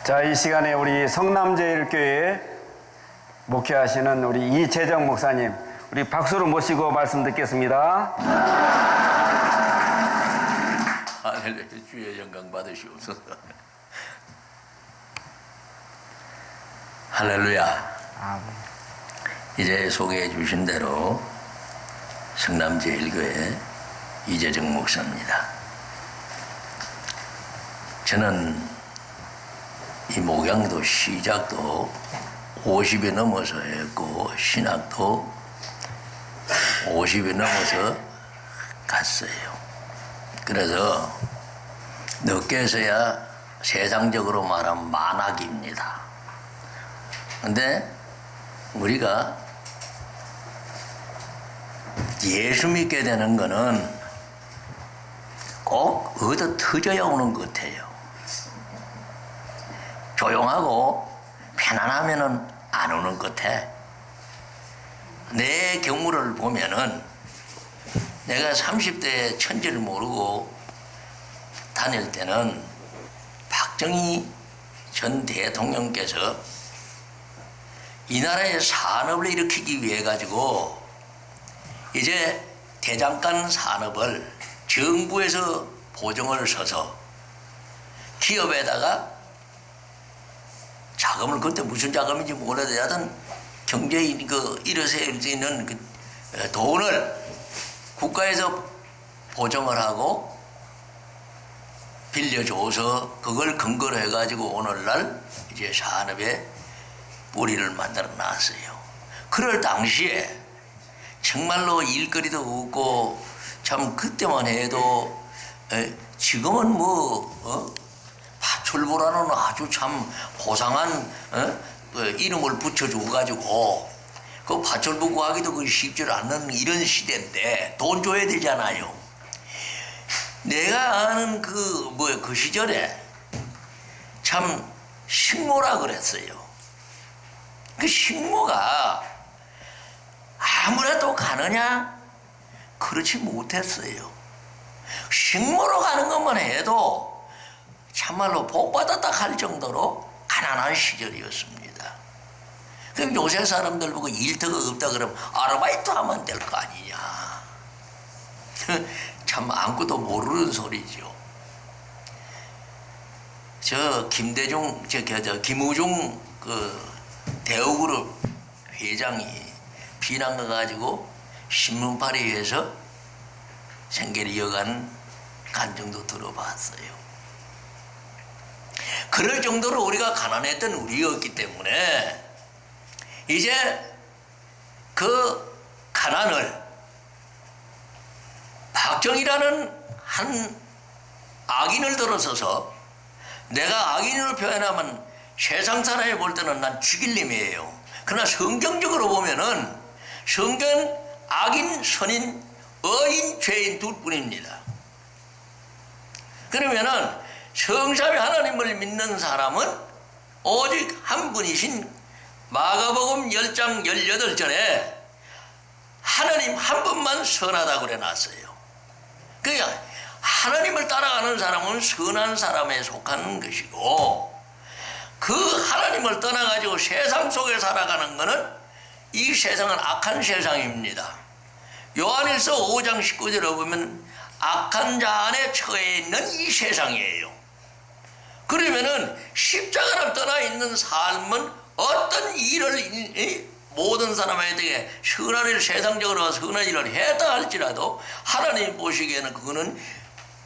자, 이 시간에 우리 성남제일교회 목회하시는 우리 이재정 목사님, 우리 박수로 모시고 말씀 듣겠습니다. 할렐루야, 주의 영광 받으시옵소서. 할렐루야. 이제 소개해 주신 대로 성남제일교회 이재정 목사입니다. 저는 이 목양도 시작도 50이 넘어서 했고 신학도 50이 넘어서 갔어요. 그래서 늦게서야 세상적으로 말하면 만학입니다. 근데 우리가 예수 믿게 되는 거는 꼭 얻어 터져야 오는 것 같아요. 조용하고 편안하면은 안 오는 것 같아. 내 경우를 보면은 내가 30대 천지를 모르고 다닐 때는 박정희 전 대통령께서 이 나라의 산업을 일으키기 위해 가지고 이제 대장간 산업을 정부에서 보증을 서서 기업에다가 자금을, 그때 무슨 자금인지 몰라도 하여튼 경제에 일어설 수 있는 그 돈을 국가에서 보증을 하고 빌려줘서 그걸 근거로 해가지고 오늘날 이제 산업에 뿌리를 만들어 놨어요. 그럴 당시에 정말로 일거리도 없고 참 그때만 해도 지금은 파출부라는 아주 참 고상한 이름을 붙여줘가지고 그 파출부 구하기도 그 쉽지 않는 이런 시대인데 돈 줘야 되잖아요. 내가 아는 그 시절에 참 식모라 그랬어요. 그 식모가 아무래도 가느냐? 그렇지 못했어요. 식모로 가는 것만 해도 참말로 복받았다 할 정도로 가난한 시절이었습니다. 그럼 요새 사람들 보고 일터가 없다 그러면 아르바이트 하면 될 거 아니냐. 참 아무것도 모르는 소리죠. 김우중 그 대우그룹 회장이 비난 거 가지고 신문파리에서 생계를 이어간 간증도 들어봤어요. 그럴 정도로 우리가 가난했던 우리였기 때문에 이제 그 가난을 박정희라는 한 악인을 들어서서, 내가 악인으로 표현하면 세상 사람이 볼 때는 난 죽일 놈이에요. 그러나 성경적으로 보면은 성경 악인, 선인, 어인, 죄인 둘 뿐입니다. 그러면은 성삼위 하나님을 믿는 사람은 오직 한 분이신 마가복음 10장 18절에 하나님 한 분만 선하다고 그래놨어요. 그러니까 하나님을 따라가는 사람은 선한 사람에 속하는 것이고, 그 하나님을 떠나가지고 세상 속에 살아가는 것은 이 세상은 악한 세상입니다. 요한일서 5장 19절에 보면 악한 자 안에 처해 있는 이 세상이에요. 그러면은 십자가를 떠나 있는 삶은 어떤 일을 모든 사람에게 선한 일, 세상적으로 선한 일을 했다 할지라도 하나님 보시기에는 그거는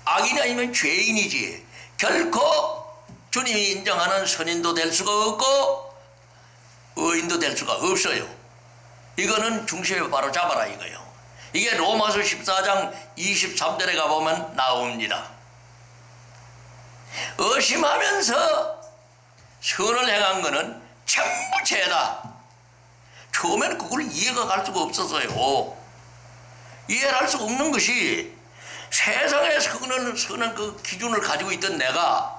악인이 아니면 죄인이지 결코 주님이 인정하는 선인도 될 수가 없고 의인도 될 수가 없어요. 이거는 중심에 바로 잡아라 이거요. 이게 로마서 14장 23절에 가보면 나옵니다. 의심하면서 선을 행한 것은 전부 죄다. 처음에는 그걸 이해가 갈 수가 없었어요. 이해를 할 수가 없는 것이 세상에 선한 그 기준을 가지고 있던 내가,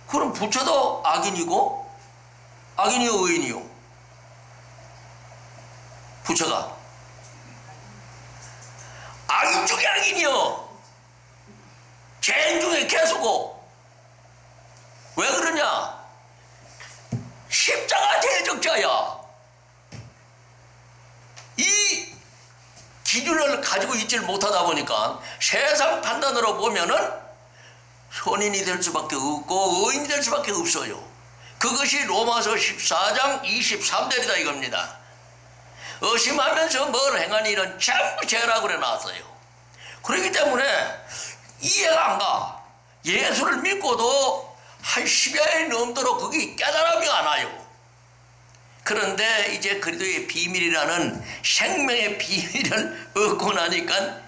그럼 부처도 악인이고 악인이요 의인이요? 부처가 악인 중에 악인이요. 죄인 중에 개수고. 왜 그러냐? 능력자야. 이 기준을 가지고 있질 못하다 보니까 세상 판단으로 보면은 선인이 될 수밖에 없고 의인이 될 수밖에 없어요. 그것이 로마서 14장 23절이다 이겁니다. 의심하면서 뭘 행하니 이런 전부 죄라고 그래 놨어요. 그렇기 때문에 이해가 안 가. 예수를 믿고도 한 10여일 넘도록 거기 깨달음이 안 와요. 그런데 이제 그리스도의 비밀이라는 생명의 비밀을 얻고 나니까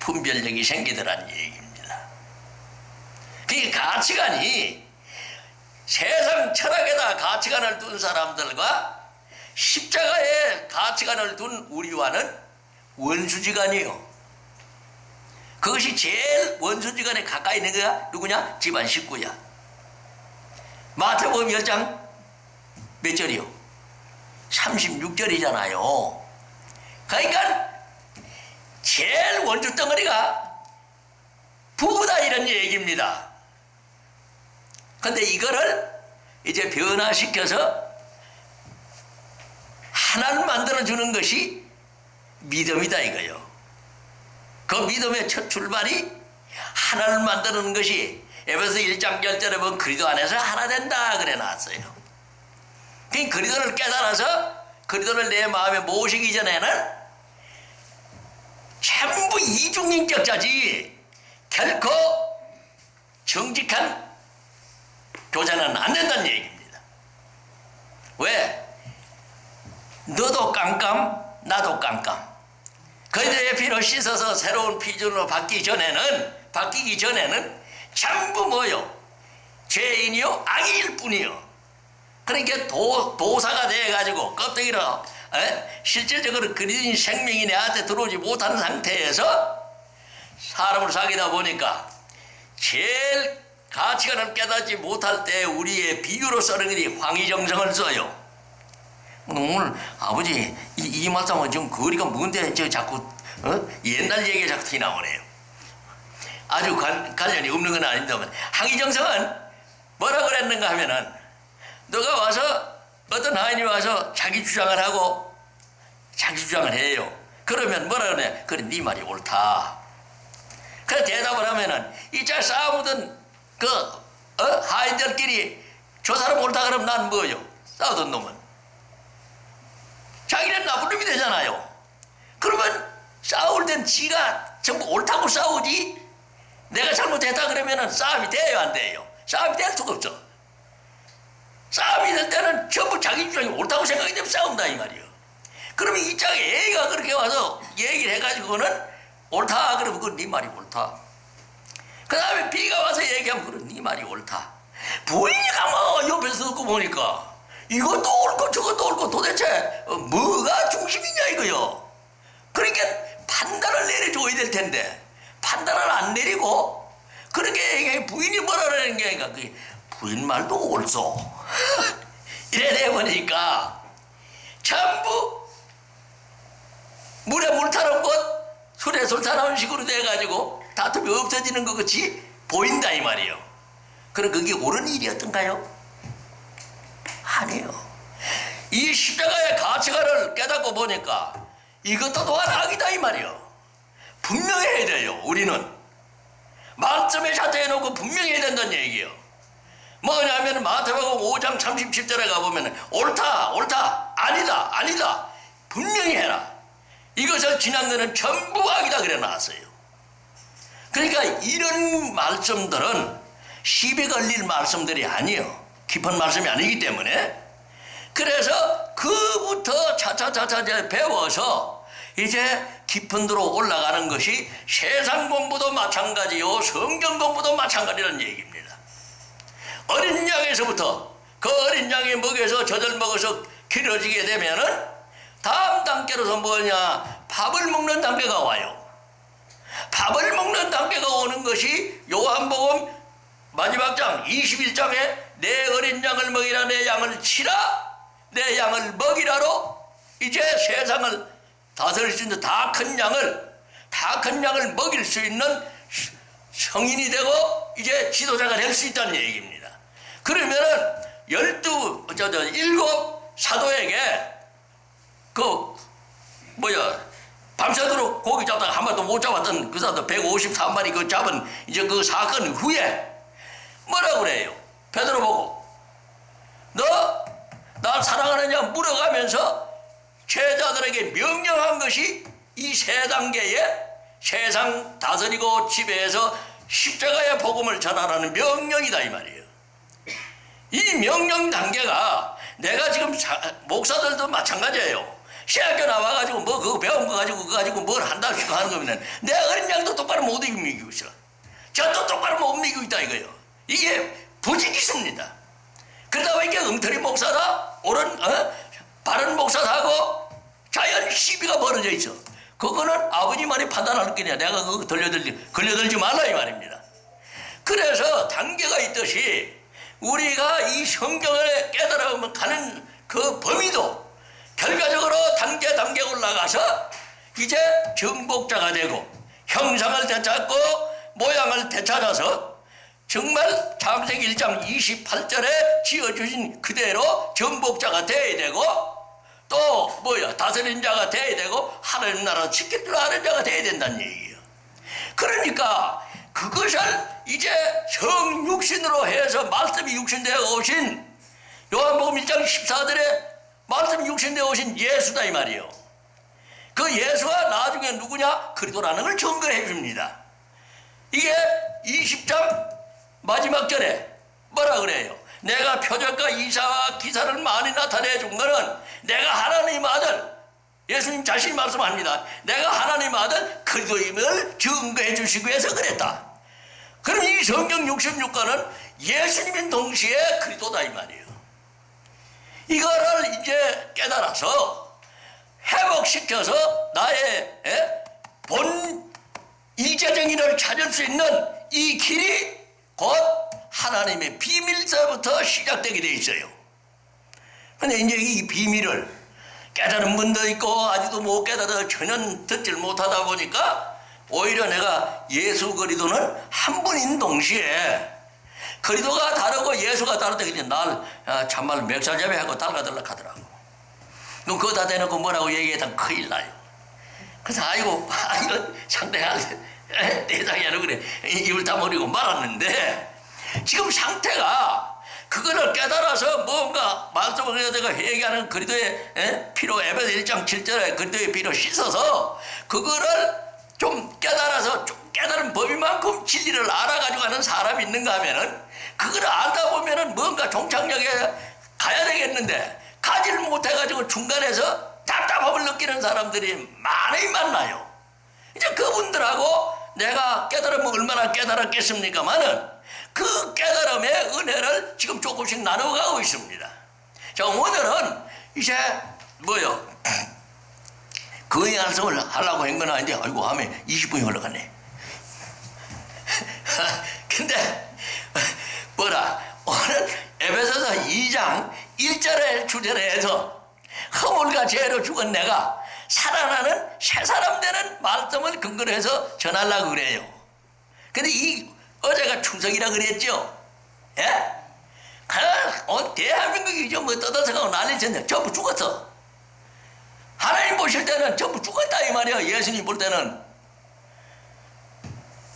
분별력이 생기더란 얘기입니다. 그게 가치관이 세상 철학에다 가치관을 둔 사람들과 십자가에 가치관을 둔 우리와는 원수지간이에요. 그것이 제일 원수지간에 가까이 있는 거야 누구냐? 집안 식구야. 마태복음 10장 몇 절이요? 36절이잖아요. 그러니까 제일 원주 덩어리가 부부다 이런 얘기입니다. 근데 이거를 이제 변화시켜서 하나를 만들어주는 것이 믿음이다 이거요. 그 믿음의 첫 출발이 하나를 만드는 것이 에베소 1장 10절에 보면 그리스도 안에서 하나 된다 그래 놨어요. 그 그리스도를 깨달아서 그리스도를 내 마음에 모시기 전에는 전부 이중인격자지 결코 정직한 교제는 안 된다는 얘기입니다. 왜? 너도 깜깜 나도 깜깜. 그리스도의 피로 씻어서 새로운 피준으로 바뀌기 전에는 전부 뭐요? 죄인이요 악일 뿐이요. 그러니까 도사가 돼가지고 껍데기로 실질적으로 그리스도인 생명이 내한테 들어오지 못하는 상태에서 사람을 사귀다 보니까 제일 가치관을 깨닫지 못할 때 우리의 비유로 쓰는 것이 황희정성을 써요. 오늘 아버지 이 말씀은 좀 거리가 먼데 저 자꾸 옛날 얘기가 자꾸 티 나오네요. 아주 관련이 없는 건 아닙니다만 황희정성은 뭐라 그랬는가 하면은 너가 와서 어떤 하인이 와서 자기 주장을 하고 자기 주장을 해요. 그러면 뭐라 그러냐? 그래 네 말이 옳다. 그래 대답을 하면은 이자 싸우던 하인들끼리 저 사람 옳다 그러면 난 뭐요? 싸우던 놈은 자기는 나쁜 놈이 되잖아요. 그러면 싸울 땐 지가 전부 옳다고 싸우지 내가 잘못했다 그러면은 싸움이 돼요 안 돼요? 싸움이 될 수가 없어. 싸움이 될 때는 전부 자기 주장이 옳다고 생각이 되면 싸운다 이 말이에요. 그러면 이 짝에 A가 그렇게 와서 얘기를 해가지고는 옳다 그러면 그건 네 말이 옳다. 그 다음에 B가 와서 얘기하면 그건 네 말이 옳다. 부인이 가만 옆에서 듣고 보니까 이것도 옳고 저것도 옳고 도대체 뭐가 중심이냐 이거요. 그러니까 판단을 내려줘야 될 텐데 판단을 안 내리고 그렇게 얘기해. 부인이 뭐라 그러는 게 아니라 부인 말도 옳소. 이래 돼버리니까 전부 물에 물 타는 것 술에 술 타는 식으로 돼가지고 다툼이 없어지는 것 같이 보인다 이 말이에요. 그럼 그게 옳은 일이었던가요? 아니에요. 이 십자가의 가치관을 깨닫고 보니까 이것도 또한 악이다 이 말이에요. 분명히 해야 돼요. 우리는 만점에 자퇴해놓고 분명히 해야 된다는 얘기예요. 뭐냐면 마태복음 5장 37절에 가보면 옳다 아니다 분명히 해라. 이것을 지난 거는 전부 악이다 그래 놨어요. 그러니까 이런 말씀들은 시비 걸릴 말씀들이 아니에요. 깊은 말씀이 아니기 때문에 그래서 그부터 차차차차 배워서 이제 깊은 데로 올라가는 것이 세상 공부도 마찬가지요 성경 공부도 마찬가지라는 얘기입니다. 어린 양에서부터 그 어린 양의 먹여서 젖을 먹어서 길어지게 되면은 다음 단계로서 뭐냐? 밥을 먹는 단계가 와요. 밥을 먹는 단계가 오는 것이 요한복음 마지막 장 21장에 내 어린 양을 먹이라 내 양을 치라 내 양을 먹이라로 이제 세상을 다스릴 수 있는 다 큰 양을 먹일 수 있는 성인이 되고 이제 지도자가 될 수 있다는 얘기입니다. 그러면은 7 사도에게 밤새도록 고기 잡다가 한 마리도 못 잡았던 그 사도 153마리 그 잡은 이제 그 사건 후에 뭐라고 그래요? 베드로 보고 너 날 사랑하느냐 물어가면서 제자들에게 명령한 것이 이 세 단계의 세상 다스리고 지배해서 십자가의 복음을 전하라는 명령이다 이 말이에요. 이 명령 단계가 내가 지금 목사들도 마찬가지예요. 신학교 나와가지고 뭐 그거 배운 거 가지고 그거 가지고 뭘 한다 싶고 하는 거면 내 어린 양도 똑바로 못 이기고 있어. 저도 똑바로 못 이기고 있다 이거예요. 이게 부지기수입니다. 그러다 보니까 엉터리 목사다 옳은 바른 목사하고 자연 시비가 벌어져 있어. 그거는 아버지만이 판단할 거냐. 내가 그거 걸려들지 말라 이 말입니다. 그래서 단계가 있듯이 우리가 이 성경을 깨달아 가는 그 범위도 결과적으로 단계 올라가서 이제 정복자가 되고 형상을 되찾고 모양을 되찾아서 정말 창세기 1장 28절에 지어주신 그대로 정복자가 되어야 되고 또 다스리는 자가 되어야 되고 하나님 나라 지킬 줄 아는 자가 되어야 된다는 얘기예요. 그러니까 그것을 이제 성육신으로 해서 말씀이 육신되어 오신 요한복음 1장 14절에 말씀이 육신되어 오신 예수다 이 말이에요. 그 예수가 나중에 누구냐? 그리스도라는 걸 증거해 줍니다. 이게 20장 마지막 절에 뭐라 그래요? 내가 표적과 이사와 기사를 많이 나타내 준 거는 내가 하나님 아들, 예수님 자신이 말씀합니다. 내가 하나님 아들 그리스도임을 증거해 주시기 위해서 그랬다. 그럼 이 성경 66권은 예수님인 동시에 그리스도다 이 말이에요. 이거를 이제 깨달아서 회복시켜서 나의 본 이재정인을 찾을 수 있는 이 길이 곧 하나님의 비밀서부터 시작되게 돼 있어요. 근데 이제 이 비밀을 깨달은 분도 있고 아직도 못 깨달아 전혀 듣질 못하다 보니까 오히려 내가 예수 그리스도는 한 분인 동시에 그리스도가 다르고 예수가 다르다 그냥 날 참말 멱살잡이하고 달가들락 하더라고. 그럼 그거 다 대놓고 뭐라고 얘기했다 큰일 나요. 그래서 아이고 상대가 대장이라고 그래 입을 다물고 말았는데 지금 상태가 그거를 깨달아서 뭔가 말씀을 해야 내가 얘기하는 그리스도의 피로 에베소 1장 7절에 그리스도의 피로 씻어서 그거를 좀 깨달아서 좀 깨달은 법이만큼 진리를 알아가지고 하는 사람이 있는가 하면은 그걸 알다 보면은 뭔가 종착역에 가야 되겠는데 가지를 못해가지고 중간에서 답답함을 느끼는 사람들이 많이 만나요. 이제 그분들하고 내가 깨달으면 얼마나 깨달았겠습니까마는 그 깨달음의 은혜를 지금 조금씩 나눠가고 있습니다. 자, 오늘은 이제 그 말씀을 하려고 한 건 아닌데 아이고 하면 20분이 흘러갔네. 근데 오늘 에베소서 2장 1절에 주절에서 허물과 죄로 죽은 내가 살아나는 새 사람 되는 말씀을 근거로 해서 전하려고 그래요. 근데 어제가 추석이라 그랬죠? 예? 대한민국이 좀 떠들어가고 난리쳤는데 전부 죽었어. 하나님 보실 때는 전부 죽었다 이 말이야. 예수님 볼 때는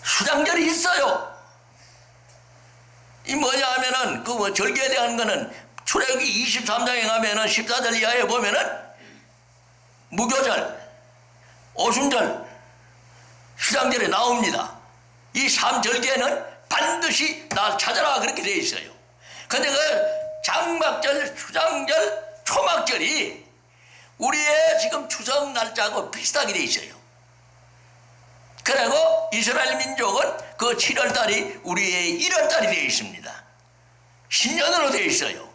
수장절이 있어요. 이 뭐냐 하면은 절기에 대한 거는 출애굽기 23장에 가면은 14절 이하에 보면은 무교절, 오순절, 수장절에 나옵니다. 이 3절기에는 반드시 날 찾아라 그렇게 되어 있어요. 근데 그 장막절, 수장절, 초막절이 우리의 지금 추석 날짜하고 비슷하게 되어 있어요. 그리고 이스라엘 민족은 그 7월달이 우리의 1월달이 되어 있습니다. 신년으로 되어 있어요.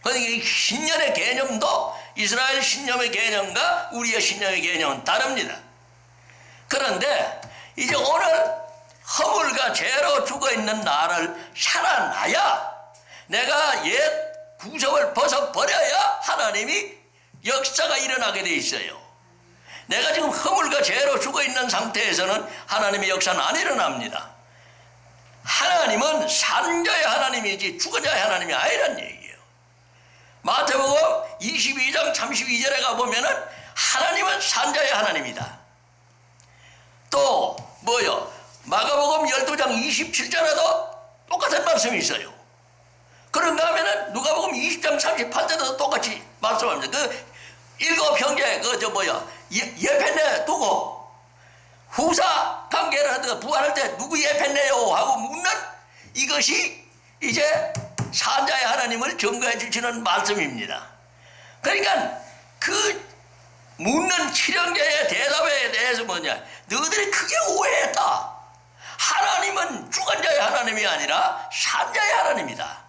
그러니까 이 신년의 개념도 이스라엘 신념의 개념과 우리의 신념의 개념은 다릅니다. 그런데 이제 오늘 허물과 죄로 죽어있는 나를 살아나야 내가 옛 구속을 벗어버려야 하나님이 역사가 일어나게 돼 있어요. 내가 지금 허물과 죄로 죽어있는 상태에서는 하나님의 역사는 안 일어납니다. 하나님은 산 자의 하나님이지 죽은 자의 하나님이 아니란 얘기예요. 마태복음 22장 32절에 가보면은 하나님은 산자의 하나님이다. 또 뭐요? 마가복음 12장 27절에도 똑같은 말씀이 있어요. 그런가 하면은 누가복음 20장 38절에도 똑같이 말씀합니다. 그 일곱 형제 예편네 두고 후사 관계를 하다가 부활할 때 누구 예편네요 하고 묻는 이것이 이제 산자의 하나님을 증거해 주시는 말씀입니다. 그러니까 그 묻는 칠형제의 대답에 대해서 뭐냐? 너희들이 크게 오해했다. 하나님은 주관자의 하나님이 아니라 산자의 하나님이다.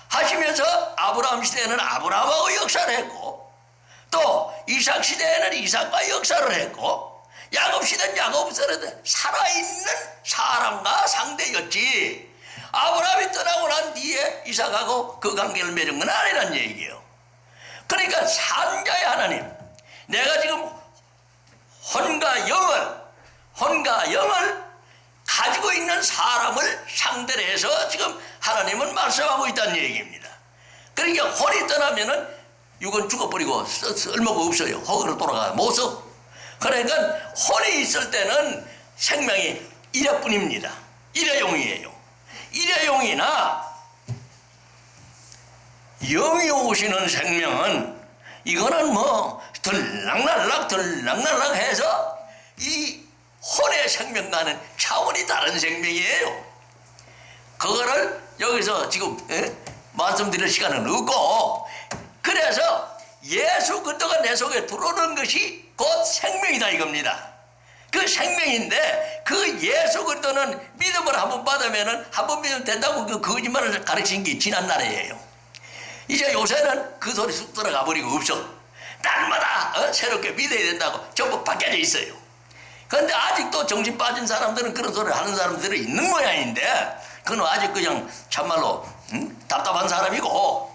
하시면서 아브라함 시대에는 아브라함하고 역사를 했고 또 이삭 시대에는 이삭과 역사를 했고 야곱 시대는 야곱으로 살아있는 사람과 상대였지 아브라함이 떠나고 난 뒤에 이삭하고 그 관계를 맺은 건 아니란 얘기예요. 그러니까 산자의 하나님, 내가 지금 혼과 영을 가지고 있는 사람을 상대로 해서 지금 하나님은 말씀하고 있다는 얘기입니다. 그러니까 혼이 떠나면은 육은 죽어버리고 쓸모가 없어요. 흙으로 돌아가 못 써. 그러니까 혼이 있을 때는 생명이 일회뿐입니다. 일회용이에요. 일회용이나 영이 오시는 생명은 이거는 뭐 들락날락 해서 이 혼의 생명과는 차원이 다른 생명이에요. 그거를 여기서 지금 말씀드릴 시간은 없고, 그래서 예수 그리스도가 내 속에 들어오는 것이 곧 생명이다 이겁니다. 그 생명인데 그 예수 그리스도는 믿음을 한번 받으면은 한번 믿으면 된다고 그 거짓말을 가르친 게 지난 날이에요. 이제 요새는 그 소리 쑥 들어가 버리고 없어. 날마다 새롭게 믿어야 된다고 전부 바뀌어져 있어요. 그런데 아직도 정신 빠진 사람들은 그런 소리를 하는 사람들이 있는 모양인데 그건 아직 그냥 참말로 답답한 사람이고,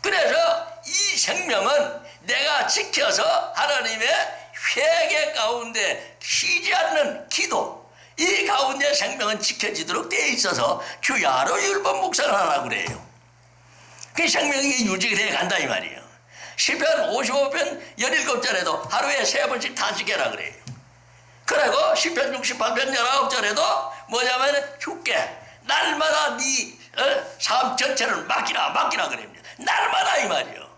그래서 이 생명은 내가 지켜서 하나님의 회개 가운데 쉬지 않는 기도, 이 가운데 생명은 지켜지도록 되어 있어서 주여 하루 율법 묵상을 하라고 그래요. 그 생명이 유지가 돼 간다 이 말이에요. 시편 55편 17절에도 하루에 3번씩 탄식해라 그래요. 그리고 시편 68편 19절에도 뭐냐면 주께 날마다 네 삶 전체를 맡기라 그럽니다. 날마다 이 말이에요.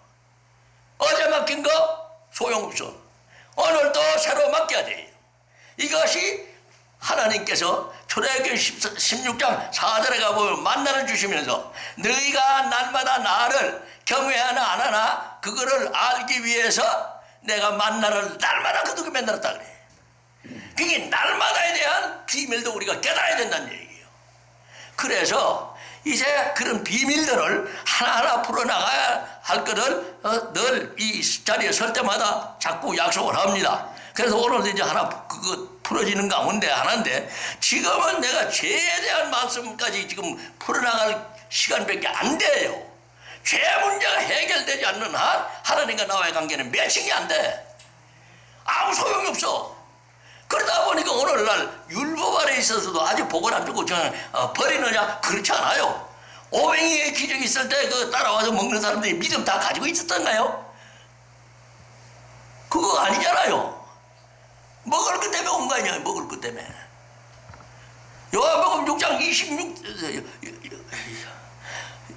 어제 맡긴 거 소용없어. 오늘도 새로 맡겨야 돼요. 이것이 하나님께서 출애굽기 16장 4절에 가보면 만나를 주시면서 너희가 날마다 나를 경외하나 안 하나 그거를 알기 위해서 내가 만나를 날마다 거두게 만들었다 그래. 그게 날마다에 대한 비밀도 우리가 깨달아야 된다는 얘기예요. 그래서 이제 그런 비밀들을 하나하나 풀어나가야 할 것을 늘 이 자리에 설 때마다 자꾸 약속을 합니다. 그래서 오늘도 이제 하나 그거 풀어지는 가운데 하나인데, 지금은 내가 죄에 대한 말씀까지 지금 풀어나갈 시간밖에 안 돼요. 죄 문제가 해결되지 않는 한 하나님과 나와의 관계는 매칭이 안 돼. 아무 소용이 없어. 그러다 보니까 오늘날 율법 아래 있어서도 아주 복을 안 주고 저는 버리느냐? 그렇지 않아요. 오병이의 기적이 있을 때 그 따라와서 먹는 사람들이 믿음 다 가지고 있었던가요? 그거 아니잖아요. 먹을 것 때문에 온 거 아니야. 먹을 것 때문에. 요한복음 6장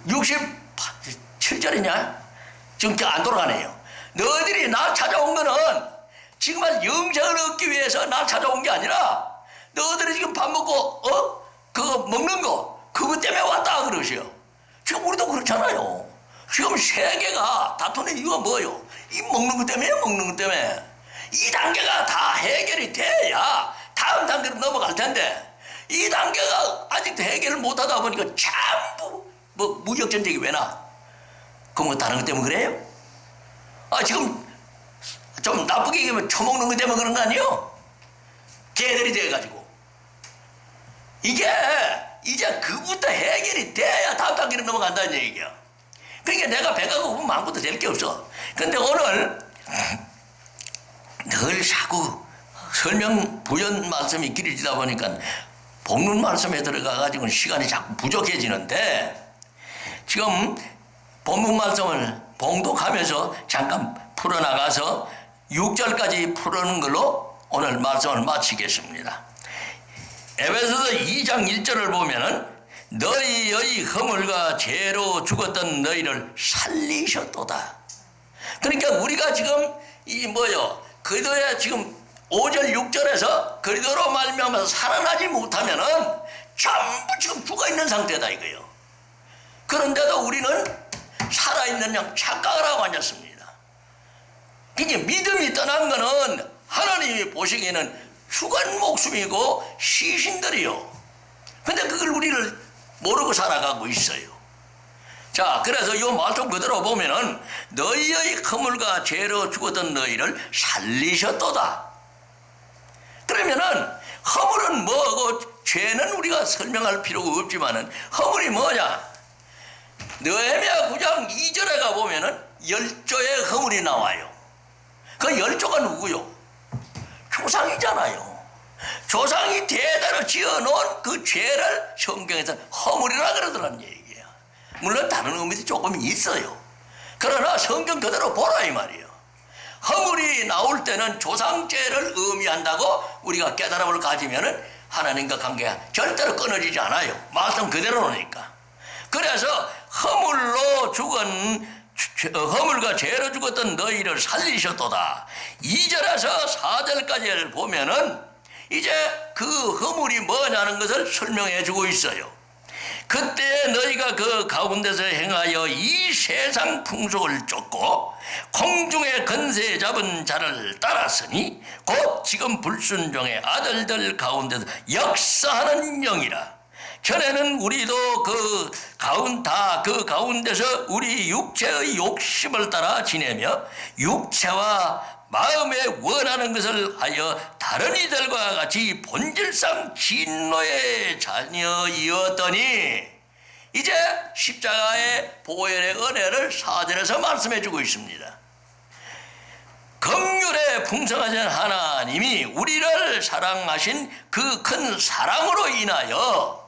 67절이냐? 지금 안 돌아가네요. 너희들이 나 찾아온 거는 지금 영생을 얻기 위해서 나 찾아온 게 아니라 너희들이 지금 밥 먹고 그거 먹는 거 그것 때문에 왔다 그러시오. 지금 우리도 그렇잖아요. 지금 세계가 다투는 이유가 뭐예요? 이 먹는 것 때문에 이 단계가 다 해결이 돼야 다음 단계로 넘어갈 텐데 이 단계가 아직도 해결을 못하다 보니까 전부 뭐 무역전쟁이 왜 나? 그럼 다른 것 때문에 그래요? 지금 좀 나쁘게 얘기하면 처먹는 것 때문에 그런 거 아니에요? 개들이 돼가지고 이게 이제 그부터 해결이 돼야 다음 단계로 넘어간다는 얘기야. 그러니까 내가 배가 고프면 아무것도 될 게 없어. 근데 오늘 늘 자꾸 설명 부연 말씀이 길어지다 보니까 복문 말씀에 들어가가지고 시간이 자꾸 부족해지는데, 지금 본문 말씀을 봉독하면서 잠깐 풀어나가서 6절까지 풀어는 걸로 오늘 말씀을 마치겠습니다. 에베소서 2장 1절을 보면은 너희의 허물과 죄로 죽었던 너희를 살리셨도다. 그러니까 우리가 지금 그리스도에 지금 5절 6절에서 그리스도로 말미암아서 살아나지 못하면은 전부 지금 죽어 있는 상태다 이거예요. 그런데도 우리는 살아있는 양 착각을 하고 앉았습니다. 이제 믿음이 떠난 거는 하나님이 보시기에는 죽은 목숨이고 시신들이요. 근데 그걸 우리를 모르고 살아가고 있어요. 자, 그래서 이 말씀 그대로 보면은 너희의 허물과 죄로 죽었던 너희를 살리셨도다. 그러면은 허물은 뭐고 죄는 우리가 설명할 필요가 없지만은 허물이 뭐냐? 느헤미야 9장 2절에 가보면은 열조의 허물이 나와요. 그 열조가 누구요? 조상이잖아요. 조상이 대대로 지어놓은 그 죄를 성경에서 허물이라 그러더란 얘기예요. 물론 다른 의미도 조금 있어요. 그러나 성경 그대로 보라 이 말이에요. 허물이 나올 때는 조상죄를 의미한다고 우리가 깨달음을 가지면은 하나님과 관계가 절대로 끊어지지 않아요. 말씀 그대로니까. 그래서 허물과 죄로 죽었던 너희를 살리셨도다. 2절에서 4절까지를 보면은 이제 그 허물이 뭐냐는 것을 설명해 주고 있어요. 그때 너희가 그 가운데서 행하여 이 세상 풍속을 쫓고 공중의 건세 잡은 자를 따랐으니 곧 지금 불순종의 아들들 가운데서 역사하는 영이라. 전에는 우리도 그 가운데서 우리 육체의 욕심을 따라 지내며 육체와 마음에 원하는 것을 하여 다른 이들과 같이 본질상 진노의 자녀이었더니 이제 십자가의 보혈의 은혜를 4절에서 말씀해 주고 있습니다. 긍휼에 풍성하신 하나님이 우리를 사랑하신 그 큰 사랑으로 인하여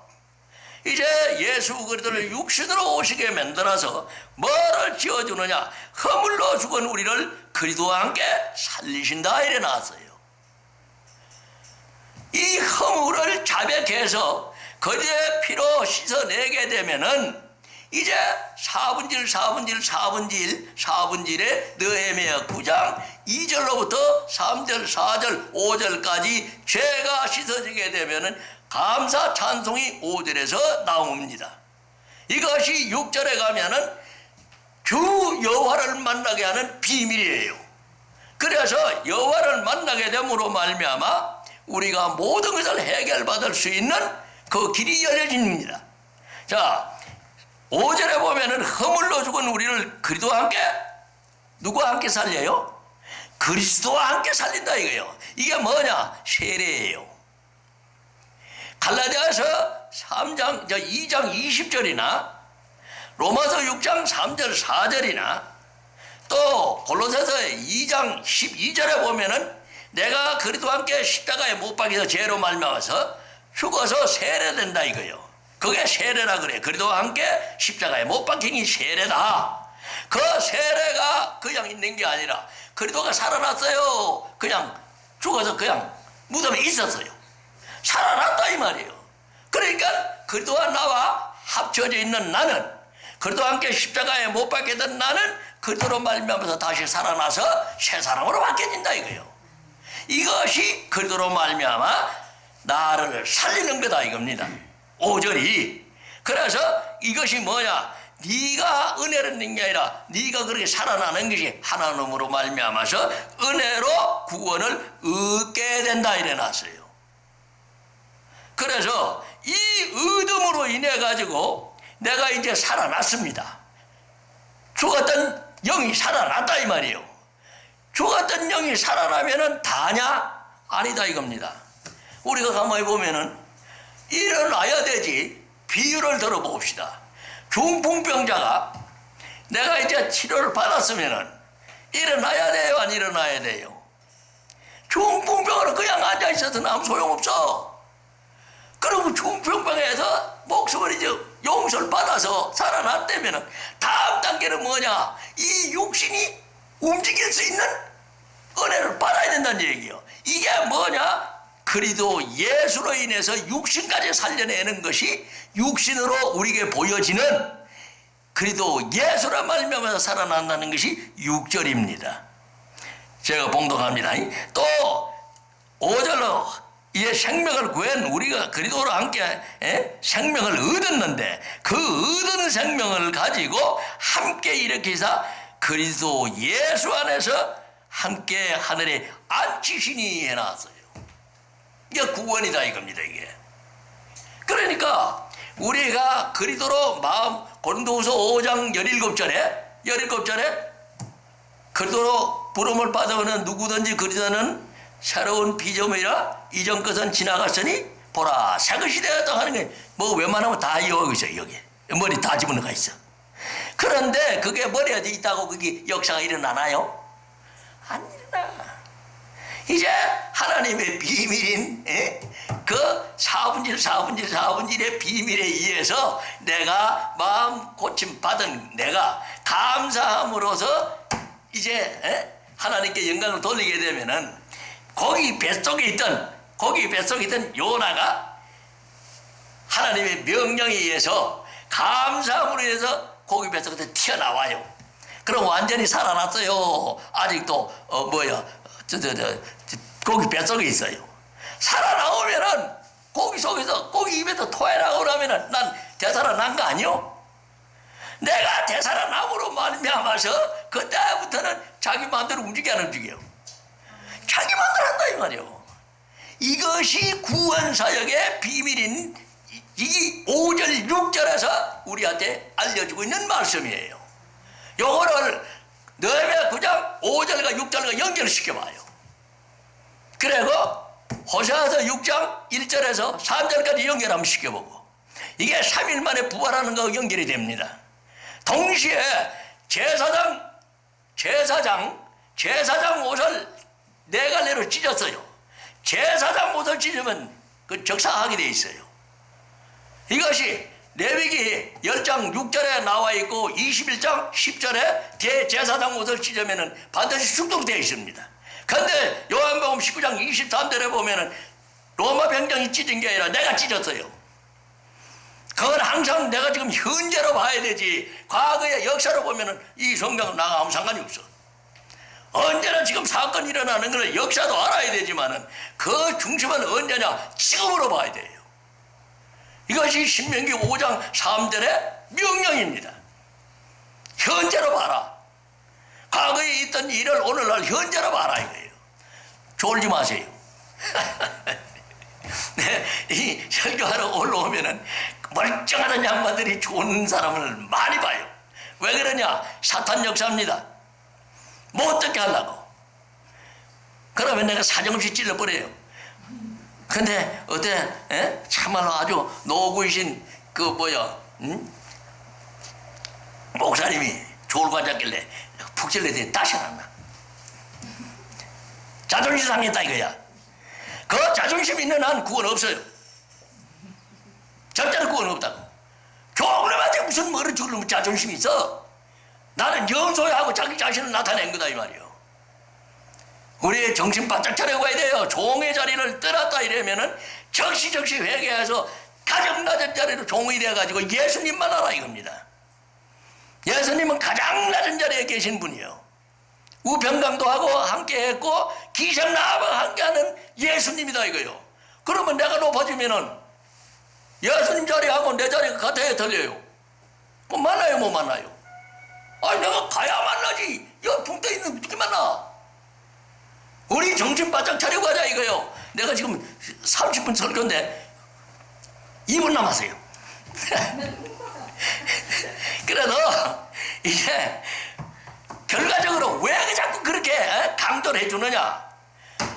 이제 예수 그리스도를 육신으로 오시게 만들어서 뭐를 지어주느냐? 허물로 죽은 우리를 그리스도와 함께 살리신다 이래 나왔어요. 이 허물을 자백해서 그리스도의 피로 씻어내게 되면은 이제 4분질의 느헤미야 9장 2절로부터 3절, 4절, 5절까지 죄가 씻어지게 되면은 감사 찬송이 5절에서 나옵니다. 이것이 6절에 가면은 주 여호와를 만나게 하는 비밀이에요. 그래서 여호와를 만나게 됨으로 말미암아 우리가 모든 것을 해결받을 수 있는 그 길이 열려집니다. 자, 5절에 보면은 허물로 죽은 우리를 그리스도와 함께 누구와 함께 살려요? 그리스도와 함께 살린다 이거예요. 이게 뭐냐? 세례예요. 갈라디아서 2장 20절이나 로마서 6장 3절 4절이나 또 골로새서 2장 12절에 보면은 내가 그리스도와 함께 십자가에 못 박혀서 죄로 말미암아서 죽어서 세례된다 이거예요. 그게 세례라 그래. 그리스도와 함께 십자가에 못 박히니 세례다. 그 세례가 그냥 있는 게 아니라 그리스도가 살아났어요. 그냥 죽어서 그냥 무덤에 있었어요. 살아났다 이 말이에요. 그러니까 그리스도와 나와 합쳐져 있는 나는, 그리스도와 함께 십자가에 못 박혔던 나는 그리스도로 말미암아서 다시 살아나서 새 사람으로 바뀌어진다 이거예요. 이것이 그리스도로 말미암아 나를 살리는 거다 이겁니다. 5절이. 그래서 이것이 뭐냐? 네가 은혜를 얻는 게 아니라 네가 그렇게 살아나는 것이 하나님으로 말미암아서 은혜로 구원을 얻게 된다 이래 놨어요. 그래서 이 의dom으로 인해 가지고 내가 이제 살아났습니다. 죽었던 영이 살아났다 이 말이에요. 죽었던 영이 살아나면은 다냐? 아니다 이겁니다. 우리가 가만히 보면은 일어나야 되지. 비유를 들어봅시다. 중풍병자가 내가 이제 치료를 받았으면은 일어나야 돼요, 안 일어나야 돼요? 중풍병으로 그냥 앉아 있어서는 아무 소용없어. 그리고 중풍병에서 목숨을 이제 용서를 받아서 살아났다면은 다음 단계 관계는 뭐냐? 이 육신이 움직일 수 있는 은혜를 받아야 된다는 얘기예요. 이게 뭐냐? 그리도 예수로 인해서 육신까지 살려내는 것이 육신으로 우리에게 보여지는 그리도 예수로 말미암아서 살아난다는 것이 6절입니다. 제가 봉독합니다. 또 5절로 이에 생명을 구한 우리가 그리스도로 함께 생명을 얻었는데 그 얻은 생명을 가지고 함께 일으키사 그리스도 예수 안에서 함께 하늘에 앉히시니 해놨어요. 이게 구원이다 이겁니다. 이게 그러니까 우리가 그리스도로 마음 고린도후서 5장 17절에 그리스도로 부름을 받으면 누구든지 그리스도는 새로운 피조물이라 이전 것은 지나갔으니 보라 새 것이 되었다 하는 게 뭐 웬만하면 다 이어가고 있어요. 여기 머리 다 집어넣어가 있어. 그런데 그게 머리에 있다고 그게 역사가 일어나나요? 안 일어나. 이제 하나님의 비밀인 그 4분의 비밀에 의해서 내가 마음 고침 받은 내가 감사함으로써 이제 하나님께 영광을 돌리게 되면은 거기 뱃속에 있던 요나가 하나님의 명령에 의해서 감사함으로 인해서 고기 뱃속에서 튀어나와요. 그럼 완전히 살아났어요. 아직도 고기 뱃속에 있어요. 살아나오면은 고기 속에서 고기 입에서 토해나오라면은 난 되살아난 거 아니요? 내가 되살아남으로 말미암아서 그때부터는 자기 마음대로 안 움직여요. 자기 마음대로 한다 이 말이요. 이것이 구원사역의 비밀인 이 5절 6절에서 우리한테 알려주고 있는 말씀이에요. 요거를 너희의 9장 5절과 6절과 연결시켜봐요. 그리고 호세아서 6장 1절에서 3절까지 연결 한번 시켜보고 이게 3일 만에 부활하는 거하고 연결이 됩니다. 동시에 제사장 옷을 4갈래로 찢었어요. 제사장 옷을 찢으면 그 적사하게 돼 있어요. 이것이 레위기 10장 6절에 나와 있고 21장 10절에 대제사장 옷을 찢으면 반드시 숙독되어 있습니다. 그런데 요한복음 19장 23절에 보면은 로마 병정이 찢은 게 아니라 내가 찢었어요. 그건 항상 내가 지금 현재로 봐야 되지 과거의 역사로 보면은 이 성경은 나가 아무 상관이 없어. 언제나 지금 사건이 일어나는 걸 역사도 알아야 되지만은 그 중심은 언제냐 지금으로 봐야 돼요. 이것이 신명기 5장 3절의 명령입니다. 현재로 봐라. 과거에 있던 일을 오늘날 현재로 봐라 이거예요. 졸지 마세요. 네, 이 설교하러 올라오면은 멀쩡하던 양반들이 좋은 사람을 많이 봐요. 왜 그러냐? 사탄 역사입니다. 뭐 어떻게 하려고? 그러면 내가 사정없이 찔러버려요. 근데 어때? 참말로 아주 노구이신 목사님이 졸고 앉았길래 푹 찔러더니 다시 났나? 자존심 상했다 이거야. 그 자존심 있는 한 구원 없어요. 절대로 구원 없다고. 교훈한테 무슨 뭐를 죽으면 자존심이 있어? 나는 염소하고 자기 자신을 나타낸 거다 이 말이요. 우리의 정신 바짝 차려가야 돼요. 종의 자리를 떠났다 이러면은 적시 회개해서 가장 낮은 자리로 종이 돼가지고 예수님만 알아 이겁니다. 예수님은 가장 낮은 자리에 계신 분이요. 우편강도 하고 함께 했고 기생나와 함께하는 예수님이다 이거요. 그러면 내가 높아지면은 예수님 자리하고 내 자리가 같아야 들려요. 그럼 만나요 못 만나요? 아니 내가 가야 만나지. 여기 붕 떠 있는 어떻게 만나? 우리 정신 바짝 차리고 가자 이거요. 내가 지금 30분 설교인데 2분 남았어요. 그래도 이제 결과적으로 왜 자꾸 그렇게 강조를 해주느냐?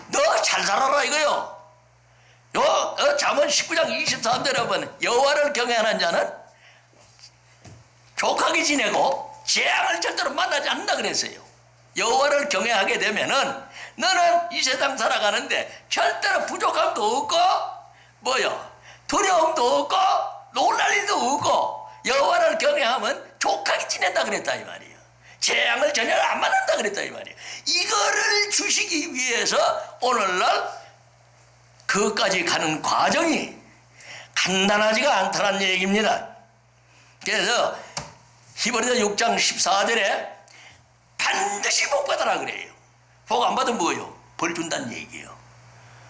너 잘 살아라 이거요. 잠언 19장 23절에 보면 여호와를 경외하는 자는 족하게 지내고 재앙을 절대로 만나지 않는다 그랬어요. 여호와를 경외하게 되면은 너는 이 세상 살아가는데 절대로 부족함도 없고 두려움도 없고 놀랄 일도 없고 여호와를 경외하면 족하게 지낸다 그랬다 이 말이에요. 재앙을 전혀 안 만난다 그랬다 이 말이에요. 이거를 주시기 위해서 오늘날 그것까지 가는 과정이 간단하지가 않다는 얘기입니다. 그래서 히브리서 6장 14절에 반드시 복 받아라 그래요. 복 안 받으면 뭐예요? 벌 준다는 얘기예요.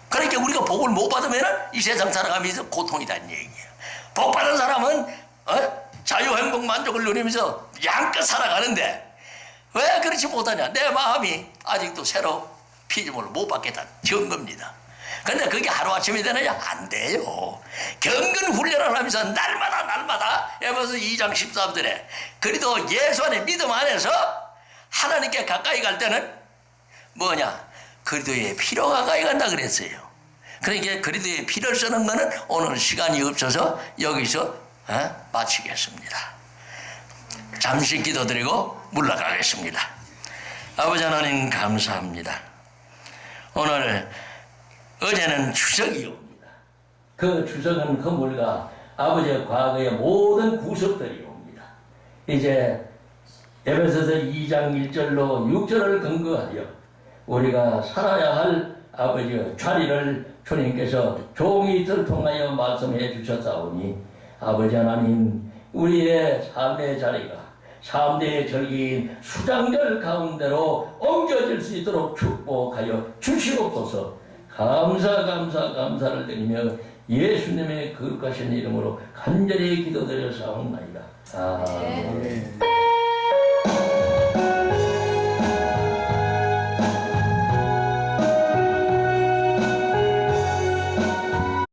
그러니까 우리가 복을 못 받으면 이 세상 살아가면서 고통이라는 얘기예요. 복 받은 사람은 자유, 행복, 만족을 누리면서 양껏 살아가는데 왜 그렇지 못하냐? 내 마음이 아직도 새로 피조물을 못 받겠다는 증거입니다. 근데 그게 하루아침에 되느냐? 안 돼요. 경건 훈련을 하면서 날마다 에베소 2장 13절에 그래도 예수 안에 믿음 안에서 하나님께 가까이 갈 때는 뭐냐? 그리스도의 피로 가까이 간다 그랬어요. 그러니까 그리스도의 피를 쓰는 거는 오늘 시간이 없어서 여기서 마치겠습니다. 잠시 기도드리고 물러가겠습니다. 아버지 하나님 감사합니다. 오늘 어제는 추석이 옵니다. 그 추석은 건물과 아버지의 과거의 모든 구석들이 옵니다. 이제 에베소서 2장 1절로 6절을 근거하여 우리가 살아야 할 아버지의 자리를 주님께서 종이들 통하여 말씀해 주셨사오니 아버지 하나님 우리의 삶의 자리가 3대의 절기인 수장절 가운데로 옮겨질 수 있도록 축복하여 주시옵소서. 감사를 드리며 예수님의 거룩하신 이름으로 간절히 기도드려 사옵나이다. 아멘.